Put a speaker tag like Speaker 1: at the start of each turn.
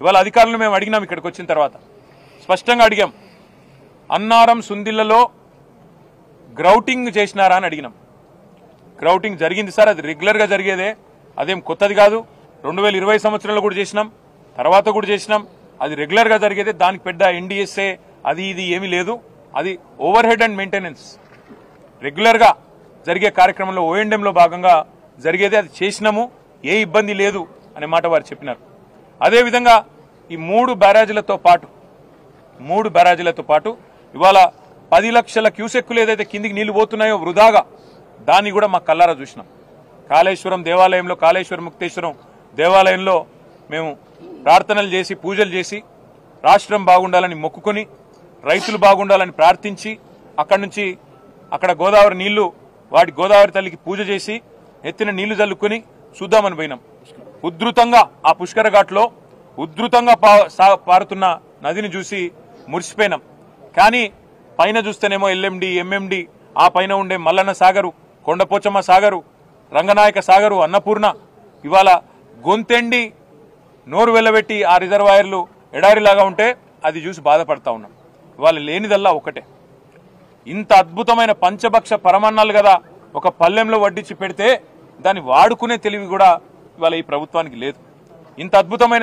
Speaker 1: ఇవాళ అధికారులను మేము అడిగినాం, ఇక్కడికి వచ్చిన తర్వాత స్పష్టంగా అడిగాం, అన్నారం సుందిళ్లలో గ్రౌటింగ్ చేసినారా అని అడిగినాం. గ్రౌటింగ్ జరిగింది సార్, అది రెగ్యులర్గా జరిగేదే, అదేం కొత్తది కాదు. 2020 సంవత్సరంలో కూడా చేసినాం, తర్వాత కూడా చేసినాం, అది రెగ్యులర్గా జరిగేదే. దానికి పెద్ద NDSA అది ఇది ఏమీ లేదు. అది ఓవర్ హెడ్ అండ్ మెయింటెనెన్స్ రెగ్యులర్గా జరిగే కార్యక్రమంలో ONDMలో భాగంగా జరిగేదే, అది చేసినాము, ఏ ఇబ్బంది లేదు అనే మాట వారు చెప్పినారు. అదేవిధంగా ఈ 3 బ్యారేజీలతో పాటు ఇవాళ 10 లక్షల క్యూసెక్కులు ఏదైతే కిందికి నీళ్లు పోతున్నాయో వృధాగా, దాన్ని కూడా మా కల్లారా చూసినాం. కాళేశ్వరం దేవాలయంలో, కాళేశ్వరం ముక్తేశ్వరం దేవాలయంలో మేము ప్రార్థనలు చేసి, పూజలు చేసి, రాష్ట్రం బాగుండాలని మొక్కుకొని, రైతులు బాగుండాలని ప్రార్థించి, అక్కడి నుంచి అక్కడ గోదావరి నీళ్లు, వాటి గోదావరి తల్లికి పూజ చేసి, ఎత్తిన నీళ్లు చల్లుకొని చూద్దామని పోయినాం. ఉధృతంగా ఆ పుష్కర ఘాట్లో ఉధృతంగా పారుతున్న నదిని చూసి మురిసిపోయినాం. కానీ పైన చూస్తేనేమో LMD, MMD, ఆ పైన ఉండే మల్లన్న సాగరు, కొండపోచమ్మ సాగరు, రంగనాయక సాగరు, అన్నపూర్ణ ఇవాళ గొంతెండి నోరు వెల్లబెట్టి ఆ రిజర్వాయర్లు ఎడారిలాగా ఉంటే అది చూసి బాధపడతా ఉన్నాం. ఇవాళ లేనిదల్లా ఒకటే, ఇంత అద్భుతమైన పంచభక్ష పరమాన్నాలు కదా ఒక పల్లెంలో వడ్డించి పెడితే దాన్ని వాడుకునే తెలివి కూడా ఇవాళ ఈ ప్రభుత్వానికి లేదు. ఇంత అద్భుతమైన